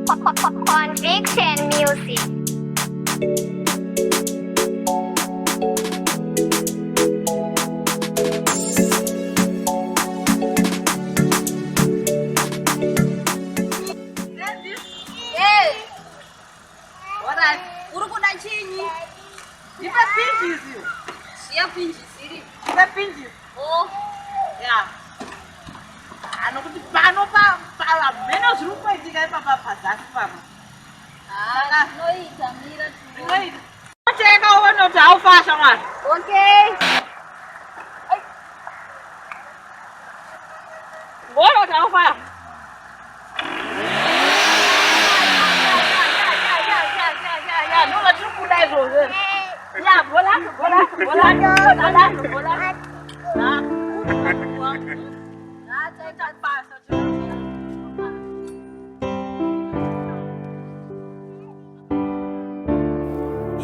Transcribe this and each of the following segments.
Conviction Music.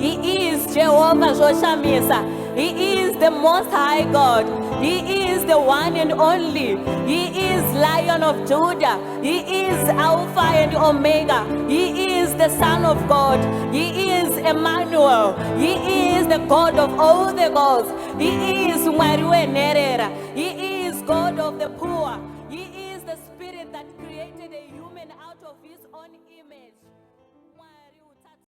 He is Jehovah Joshamisa. He is the Most High God. He is the one and only. He is Lion of Judah. He is Alpha and Omega. He is the Son of God. He is Emmanuel. He is the God of all the gods. He is Mwariwe Nerera. He is God of the poor. He is the Spirit that created a human out of his own image.